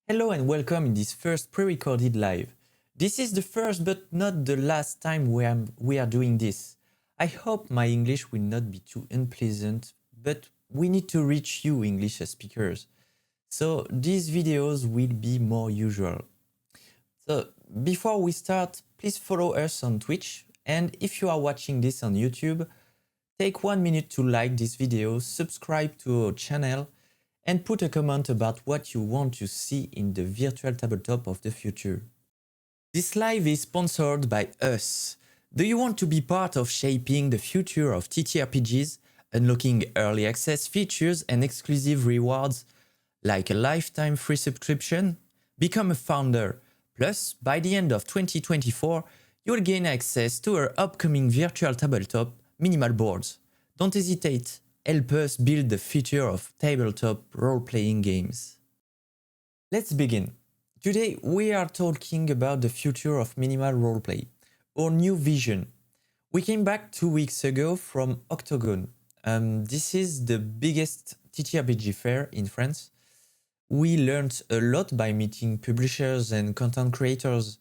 Hello and welcome in this first pre-recorded live. This is the first but not the last time we are doing this. I hope my English will not be too unpleasant, but we need to reach you English speakers. So these videos will be more usual. So before we start, please follow us on Twitch, and if you are watching this on YouTube, take 1 minute to like this video, subscribe to our channel, and put a comment about what you want to see in the virtual tabletop of the future. This live is sponsored by us. Do you want to be part of shaping the future of TTRPGs, unlocking early access features and exclusive rewards like a lifetime free subscription? Become a founder. Plus, by the end of 2024, you will gain access to our upcoming virtual tabletop minimal boards. Don't hesitate. Help us build the future of tabletop role-playing games. Let's begin. Today we are talking about the future of minimal roleplay, our new vision. We came back 2 weeks ago from Octagon. This is the biggest TTRPG fair in France. We learned a lot by meeting publishers and content creators.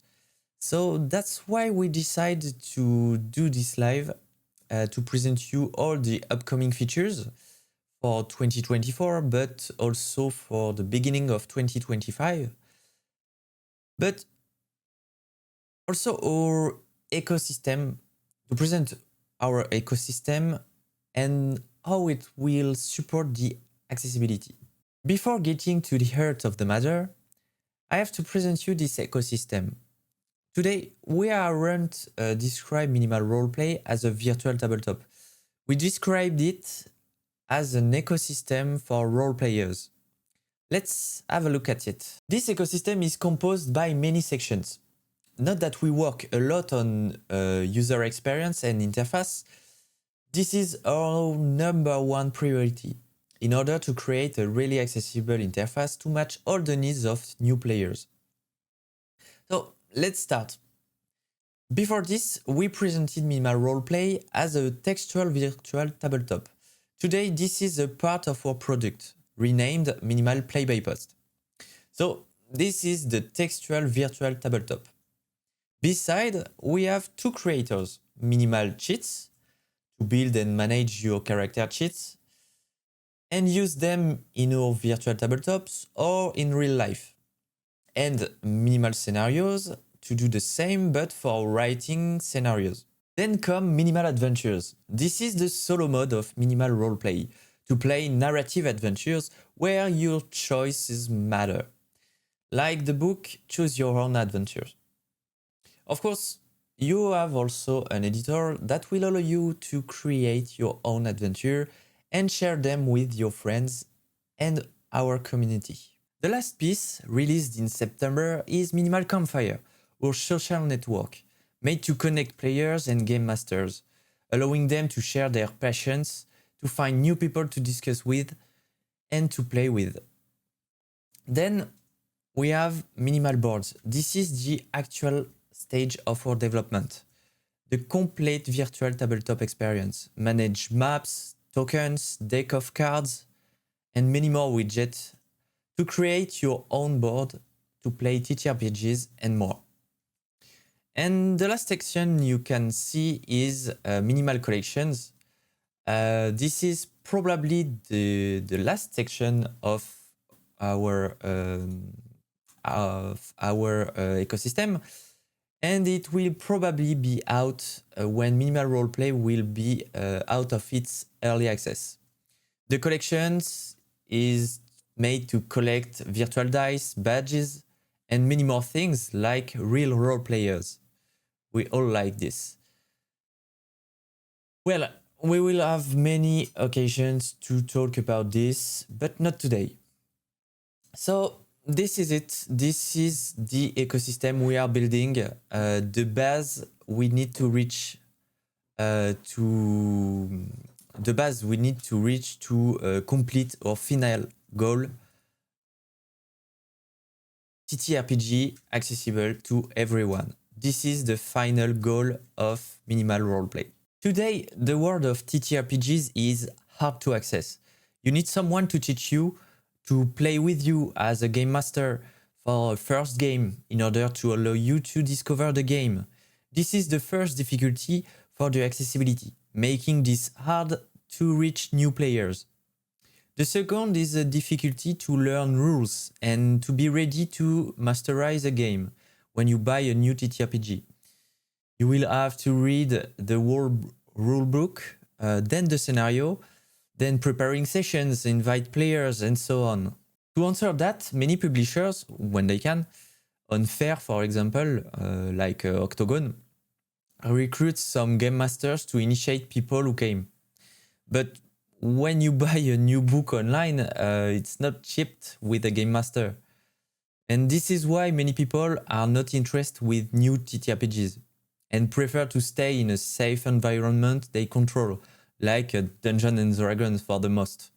So that's why we decided to do this live to present you all the upcoming features for 2024, but also for the beginning of 2025. But also our ecosystem, to present our ecosystem and how it will support the accessibility. Before getting to the heart of the matter, I have to present you this ecosystem. Today, we aren't describe minimal roleplay as a virtual tabletop. We described it as an ecosystem for role players. Let's have a look at it. This ecosystem is composed by many sections. Not that we work a lot on user experience and interface. This is our #1 priority in order to create a really accessible interface to match all the needs of new players. So, let's start. Before this, we presented minimal roleplay as a textual virtual tabletop. Today, this is a part of our product, renamed Minimal Play by Post. So, this is the textual virtual tabletop. Beside, we have two creators, Minimal Cheats, to build and manage your character cheats, and use them in our virtual tabletops or in real life. And Minimal Scenarios to do the same but for writing scenarios. Then come Minimal Adventures. This is the solo mode of minimal roleplay, to play narrative adventures where your choices matter. Like the book Choose Your Own Adventures. Of course, you have also an editor that will allow you to create your own adventure and share them with your friends and our community. The last piece, released in September, is Minimal Campfire, our social network, made to connect players and game masters, allowing them to share their passions, to find new people to discuss with, and to play with. Then we have Minimal Boards. This is the actual stage of our development. The complete virtual tabletop experience. Manage maps, tokens, deck of cards, and many more widgets to create your own board, to play TTRPGs and more. And the last section you can see is Minimal Collections. This is probably the last section of our ecosystem, and it will probably be out when Minimal Roleplay will be out of its early access. The collections is made to collect virtual dice, badges, and many more things like real role players. We all like this. Well, we will have many occasions to talk about this, but not today. So this is it. This is the ecosystem we are building. The base we need to reach to complete our final goal. TTRPG accessible to everyone. This is the final goal of minimal roleplay. Today, the world of TTRPGs is hard to access. You need someone to teach you, to play with you as a game master, for a first game in order to allow you to discover the game. This is the first difficulty for the accessibility, making this hard to reach new players. The second is a difficulty to learn rules and to be ready to masterize a game when you buy a new TTRPG. You will have to read the whole rule book, then the scenario, then preparing sessions, invite players, and so on. To answer that, many publishers, when they can, on Fair, for example, like Octagon, recruit some game masters to initiate people who came. But when you buy a new book online, it's not shipped with a game master. And this is why many people are not interested with new TTRPGs and prefer to stay in a safe environment they control, like Dungeons and Dragons for the most.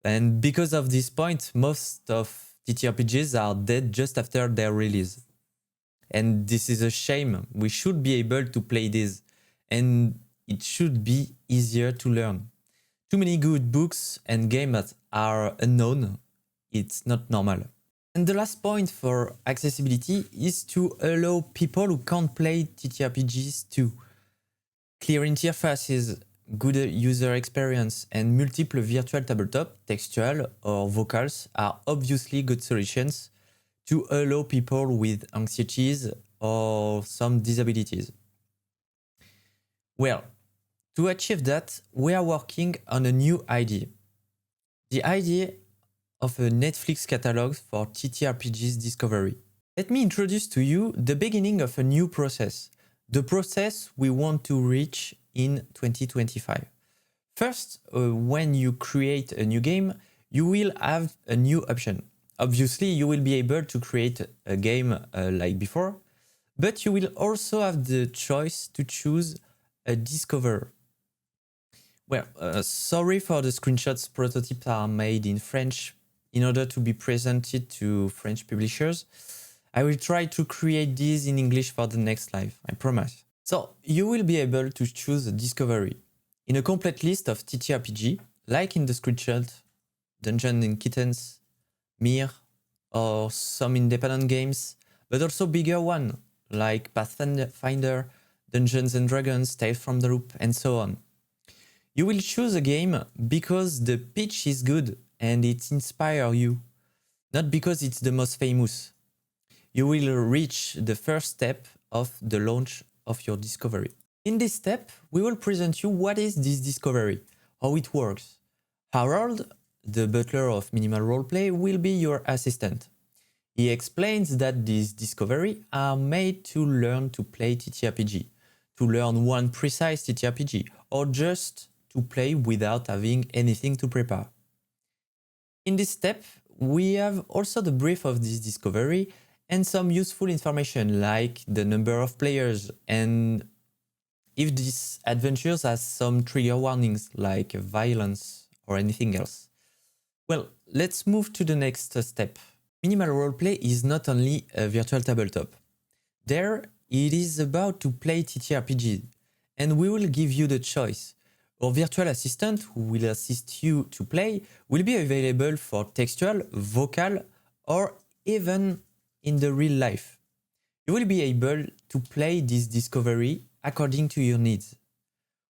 And because of this point, most of TTRPGs are dead just after their release. And this is a shame. We should be able to play this, and it should be easier to learn. Too many good books and games that are unknown, it's not normal. And the last point for accessibility is to allow people who can't play TTRPGs to. Clear interfaces, good user experience, and multiple virtual tabletop, textual or vocals are obviously good solutions to allow people with anxieties or some disabilities. Well, to achieve that, we are working on a new idea. The idea of a Netflix catalog for TTRPGs discovery. Let me introduce to you the beginning of a new process, the process we want to reach in 2025. First, when you create a new game, you will have a new option. Obviously, you will be able to create a game like before, but you will also have the choice to choose a discoverer. Well, sorry for the screenshots. Prototypes are made in French in order to be presented to French publishers. I will try to create these in English for the next live, I promise. So you will be able to choose a discovery in a complete list of TTRPG, like in the screenshot, Dungeons and Kittens, Mir, or some independent games, but also bigger one, like Pathfinder, Dungeons and Dragons, Tales from the Loop, and so on. You will choose a game because the pitch is good and it inspires you, not because it's the most famous. You will reach the first step of the launch of your discovery. In this step, we will present you what is this discovery, how it works. Harold, the butler of Minimal Roleplay, will be your assistant. He explains that these discoveries are made to learn to play TTRPG, to learn one precise TTRPG, or just to play without having anything to prepare. In this step, we have also the brief of this discovery and some useful information like the number of players and if this adventures has some trigger warnings like violence or anything else. Well, let's move to the next step. Minimal Roleplay is not only a virtual tabletop. There, it is about to play TTRPG, and we will give you the choice. Our virtual assistant, who will assist you to play, will be available for textual, vocal, or even in the real life. You will be able to play this discovery according to your needs.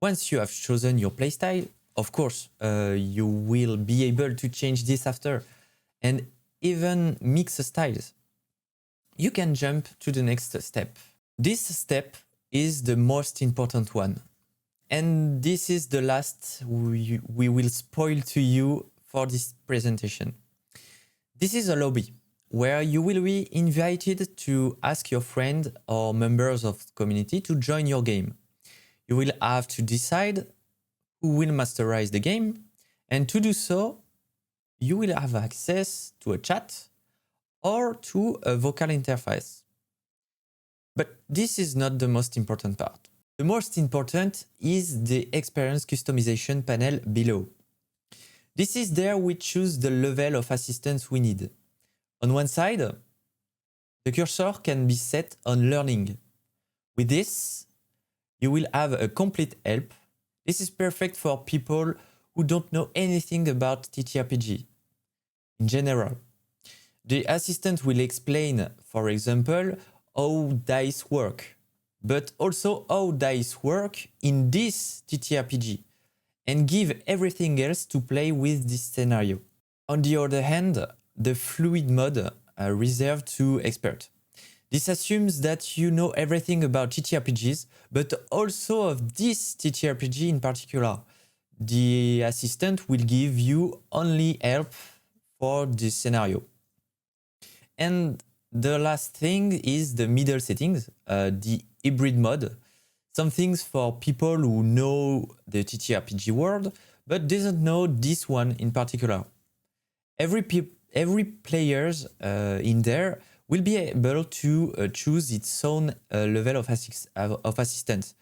Once you have chosen your playstyle, of course, you will be able to change this after and even mix styles. You can jump to the next step. This step is the most important one. And this is the last we will spoil to you for this presentation. This is a lobby where you will be invited to ask your friend or members of the community to join your game. You will have to decide who will masterize the game, and to do so, you will have access to a chat or to a vocal interface. But this is not the most important part. The most important is the experience customization panel below. This is there we choose the level of assistance we need. On one side, the cursor can be set on learning. With this, you will have a complete help. This is perfect for people who don't know anything about TTRPG in general. The assistant will explain, for example, how dice work, but also how dice work in this TTRPG, and give everything else to play with this scenario. On the other hand, the fluid mode reserved to expert. This assumes that you know everything about TTRPGs, but also of this TTRPG in particular. The assistant will give you only help for this scenario. And the last thing is the middle settings, the hybrid mode. Some things for people who know the TTRPG world, but doesn't know this one in particular. Every players in there will be able to choose its own level of assistance.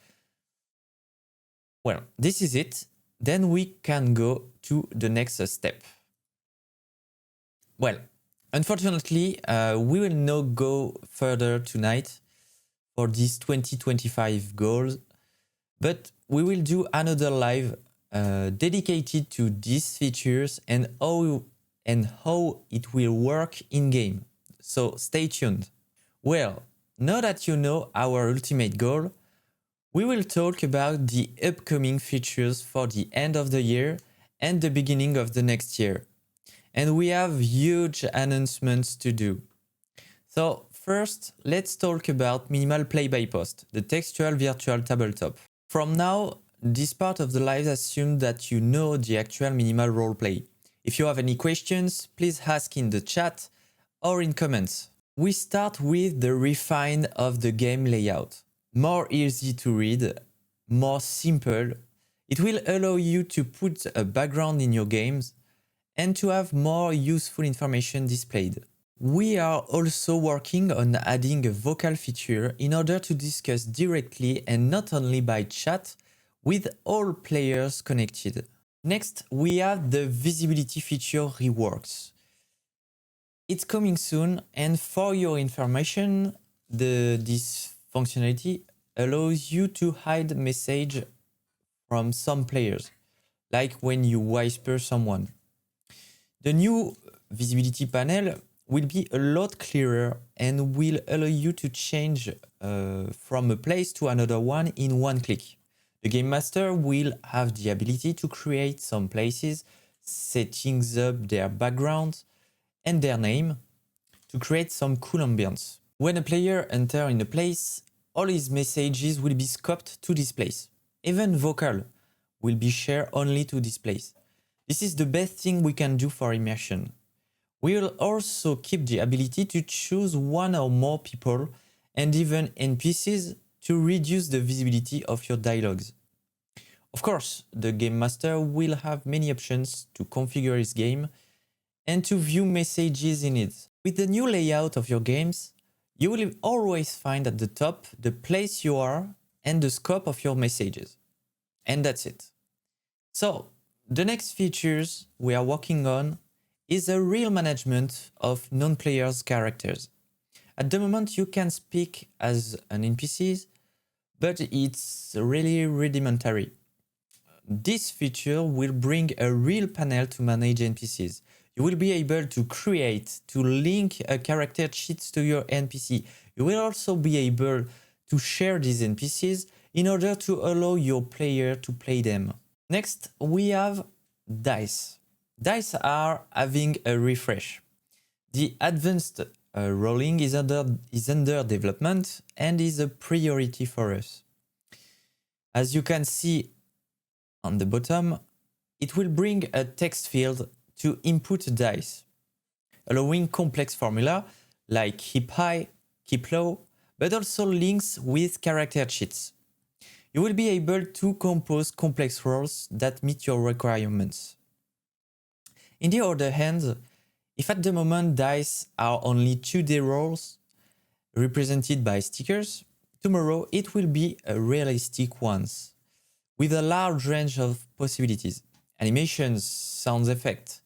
Well, this is it. Then we can go to the next step. Well, unfortunately, we will not go further tonight for these 2025 goals, but we will do another live dedicated to these features and how it will work in game. So stay tuned. Well, now that you know our ultimate goal, we will talk about the upcoming features for the end of the year and the beginning of the next year. And we have huge announcements to do. So first, let's talk about minimal play by post, the textual virtual tabletop. From now, this part of the live assumes that you know the actual minimal roleplay. If you have any questions, please ask in the chat or in comments. We start with the refine of the game layout. More easy to read, more simple. It will allow you to put a background in your games and to have more useful information displayed. We are also working on adding a vocal feature in order to discuss directly and not only by chat with all players connected. Next, we have the visibility feature reworks. It's coming soon, and for your information, this functionality allows you to hide message from some players, like when you whisper someone. The new visibility panel will be a lot clearer and will allow you to change from a place to another one in one click. The Game Master will have the ability to create some places, setting up their background and their name to create some cool ambience. When a player enters in a place, all his messages will be scoped to this place. Even vocal will be shared only to this place. This is the best thing we can do for immersion. We will also keep the ability to choose one or more people and even NPCs to reduce the visibility of your dialogues. Of course, the Game Master will have many options to configure his game and to view messages in it. With the new layout of your games, you will always find at the top the place you are and the scope of your messages. And that's it. So, the next features we are working on is a real management of non-players' characters. At the moment, you can speak as an NPC, but it's really rudimentary. This feature will bring a real panel to manage NPCs. You will be able to create, to link a character sheets to your NPC. You will also be able to share these NPCs in order to allow your player to play them. Next, we have dice. Dice are having a refresh. The advanced rolling is under development and is a priority for us. As you can see on the bottom, it will bring a text field to input dice, allowing complex formula like keep high, keep low, but also links with character sheets. You will be able to compose complex rolls that meet your requirements. In the other hand, if at the moment dice are only 2D rolls represented by stickers, tomorrow it will be a realistic ones with a large range of possibilities. Animations, sound effects.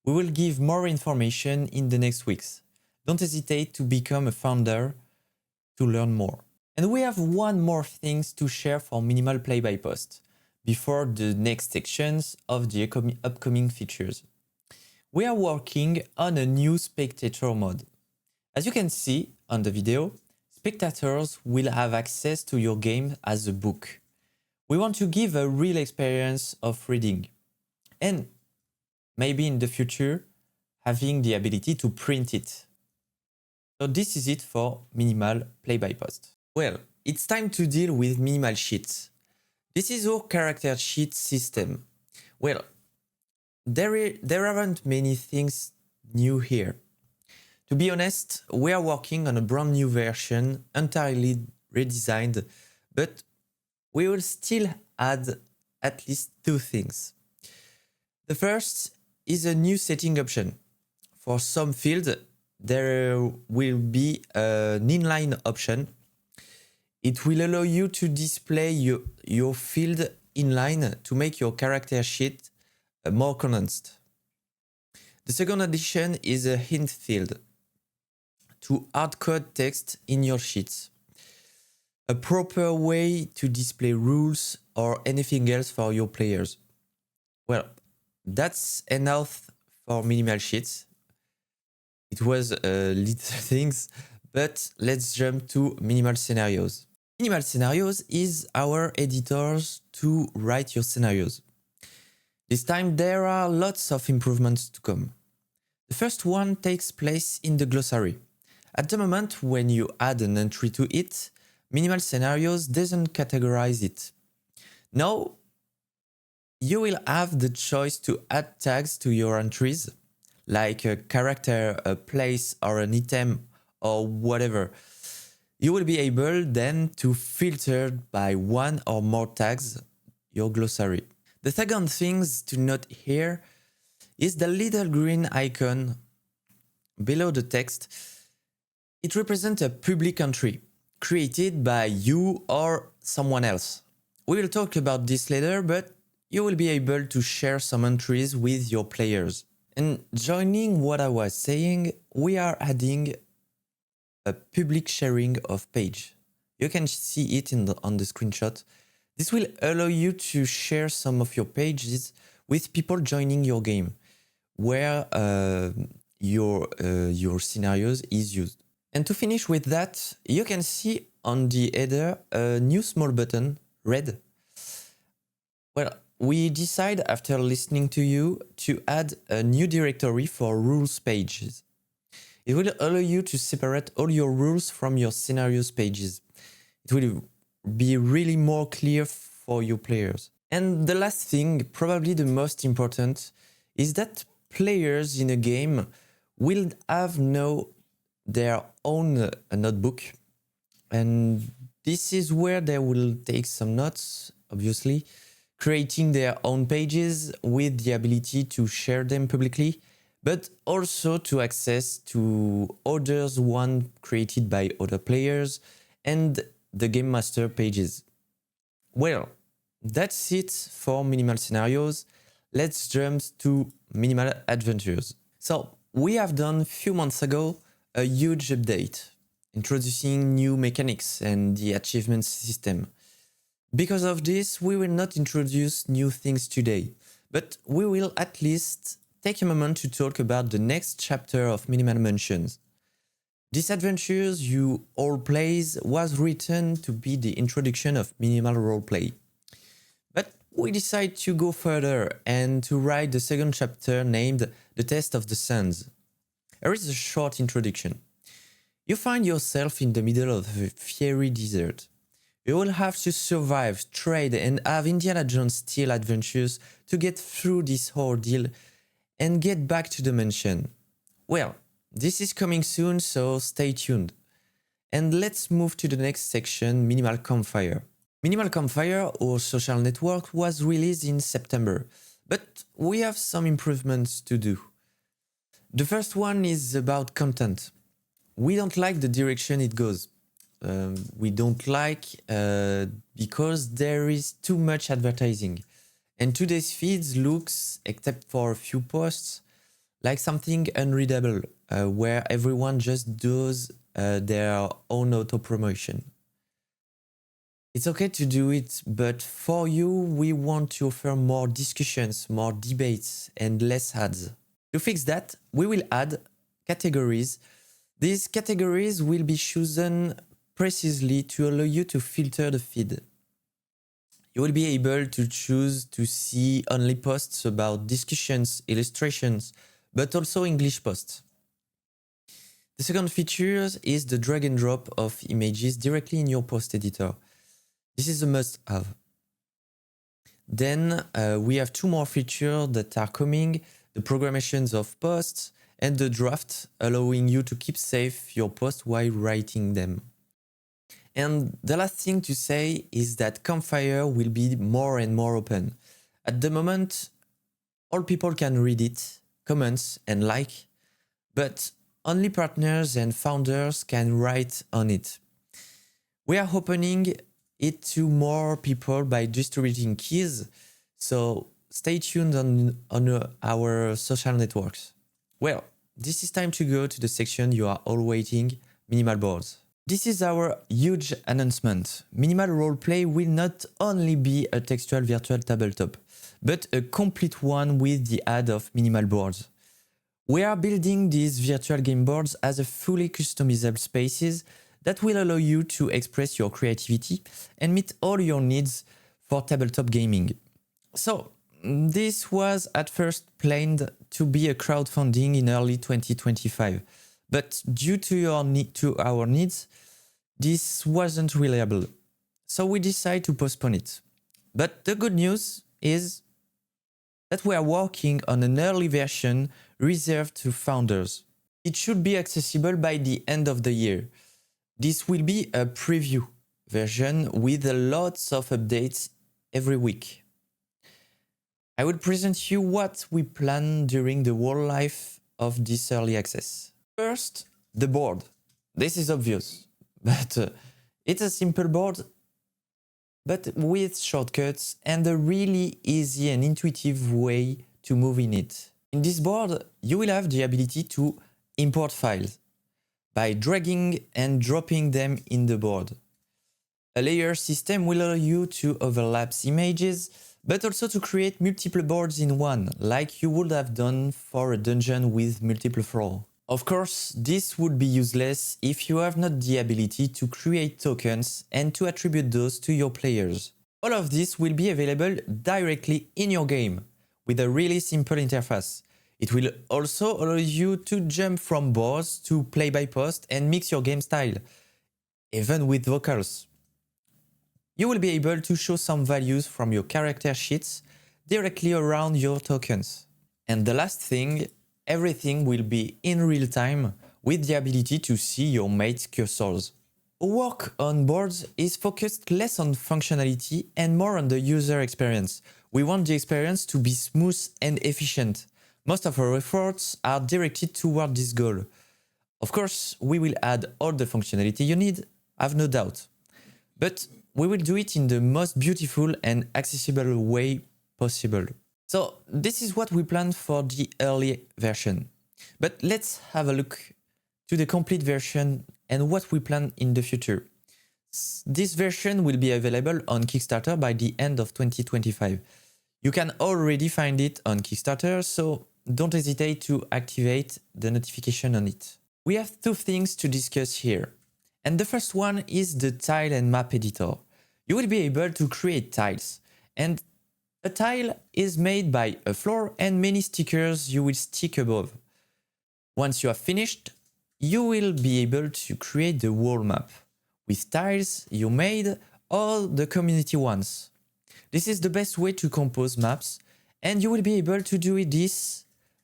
We will give more information in the next weeks. Don't hesitate to become a founder to learn more. And we have one more thing to share for minimal play by post before the next sections of the upcoming features. we are working on a new spectator mode. As you can see on the video, spectators will have access to your game as a book. We want to give a real experience of reading and maybe in the future having the ability to print it. So this is it for minimal play-by-post. Well, it's time to deal with minimal sheets. This is our character sheet system. Well, there aren't many things new here. To be honest, we are working on a brand new version, entirely redesigned, but we will still add at least two things. The first is a new setting option. For some fields, there will be an inline option. It will allow you to display your field inline to make your character sheet more condensed. The second addition is a hint field to hard-code text in your sheets. A proper way to display rules or anything else for your players. Well, that's enough for minimal sheets. It was little things, but let's jump to minimal scenarios. Minimal scenarios is our editors to write your scenarios. This time there are lots of improvements to come. The first one takes place in the glossary. At the moment when you add an entry to it, Minimal Scenarios doesn't categorize it. Now, you will have the choice to add tags to your entries, like a character, a place, or an item, or whatever. You will be able then to filter by one or more tags your glossary. The second thing to note here is the little green icon below the text. It represents a public entry created by you or someone else. We will talk about this later, but you will be able to share some entries with your players. And joining what I was saying, we are adding a public sharing of page. You can see it on the screenshot. This will allow you to share some of your pages with people joining your game, where your scenarios is used. And to finish with that, you can see on the header a new small button, red. Well, we decide after listening to you to add a new directory for rules pages. It will allow you to separate all your rules from your scenarios pages. It will be really more clear for your players. And the last thing, probably the most important, is that players in a game will have now their own notebook, and this is where they will take some notes, obviously, creating their own pages with the ability to share them publicly, but also to access to others one created by other players and the game master pages. Well, that's it for minimal scenarios. Let's jump to minimal adventures. So we have done a few months ago a huge update, introducing new mechanics and the achievement system. Because of this, we will not introduce new things today, but we will at least take a moment to talk about the next chapter of Minimal Mentions. This Adventures You All Plays was written to be the introduction of minimal roleplay. But we decided to go further and to write the second chapter named The Test of the Sands. Here is a short introduction. You find yourself in the middle of a fiery desert. You will have to survive, trade, and have Indiana Jones-style adventures to get through this ordeal and get back to the mansion. Well, this is coming soon, so stay tuned. And let's move to the next section, Minimal Campfire. Minimal Campfire, or social network, was released in September, but we have some improvements to do. The first one is about content. We don't like the direction it goes. We don't like because there is too much advertising. And today's feeds looks, except for a few posts, like something unreadable, where everyone just does their own auto-promotion. It's okay to do it, but for you, we want to offer more discussions, more debates, and less ads. To fix that, we will add categories. These categories will be chosen precisely to allow you to filter the feed. You will be able to choose to see only posts about discussions, illustrations, but also English posts. The second feature is the drag and drop of images directly in your post editor. This is a must-have. Then we have two more features that are coming, the programations of posts and the draft, allowing you to keep safe your posts while writing them. And the last thing to say is that Campfire will be more and more open. At the moment, all people can read it, comment and like, but only partners and founders can write on it. We are opening it to more people by distributing keys, so stay tuned on our social networks. Well, this is time to go to the section you are all waiting, minimal boards. This is our huge announcement. Minimal Roleplay will not only be a textual virtual tabletop, but a complete one with the add of minimal boards. We are building these virtual game boards as a fully customizable spaces that will allow you to express your creativity and meet all your needs for tabletop gaming. So, this was at first planned to be a crowdfunding in early 2025, but due to our needs, this wasn't reliable. So we decided to postpone it. But the good news is that we are working on an early version reserved to founders. It should be accessible by the end of the year. This will be a preview version with lots of updates every week. I will present you what we plan during the whole life of this early access. First, the board. This is obvious, but it's a simple board, but with shortcuts and a really easy and intuitive way to move in it. In this board, you will have the ability to import files by dragging and dropping them in the board. A layer system will allow you to overlap images, but also to create multiple boards in one, like you would have done for a dungeon with multiple floors. Of course, this would be useless if you have not the ability to create tokens and to attribute those to your players. All of this will be available directly in your game, with a really simple interface. It will also allow you to jump from boards to play by post and mix your game style, even with vocals. You will be able to show some values from your character sheets directly around your tokens. And the last thing, everything will be in real time with the ability to see your mate's cursors. Work on boards is focused less on functionality and more on the user experience. We want the experience to be smooth and efficient. Most of our efforts are directed toward this goal. Of course, we will add all the functionality you need, have no doubt. But we will do it in the most beautiful and accessible way possible. So this is what we planned for the early version. But let's have a look to the complete version and what we plan in the future. This version will be available on Kickstarter by the end of 2025. You can already find it on Kickstarter, so don't hesitate to activate the notification on it. We have two things to discuss here. And the first one is the tile and map editor. You will be able to create tiles. And a tile is made by a floor and many stickers you will stick above. Once you have finished, you will be able to create the whole map with tiles you made or the community ones. This is the best way to compose maps, and you will be able to do this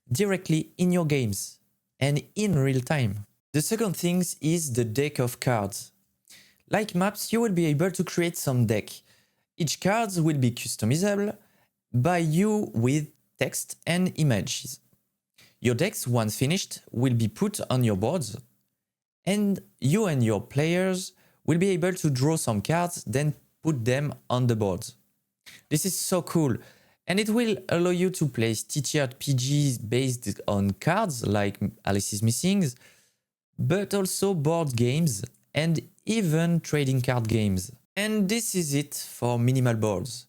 directly in your games and in real time. The second thing is the deck of cards. Like maps, you will be able to create some deck. Each card will be customizable by you with text and images. Your decks, once finished, will be put on your boards, and you and your players will be able to draw some cards, then put them on the boards. This is so cool, and it will allow you to play TTRPGs based on cards like Alice's Missing, but also board games and even trading card games. And this is it for minimal boards.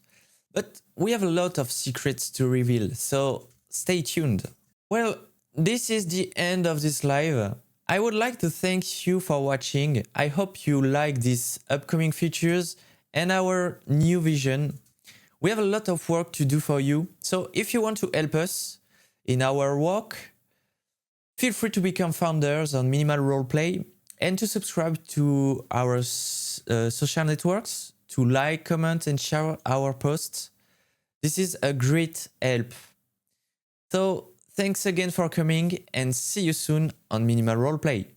But we have a lot of secrets to reveal, so stay tuned. Well, this is the end of this live. I would like to thank you for watching. I hope you like these upcoming features and our new vision. We have a lot of work to do for you. So if you want to help us in our work, feel free to become founders on Minimal Roleplay and to subscribe to our social networks, to like, comment, and share our posts. This is a great help. So thanks again for coming and see you soon on Minimal Roleplay.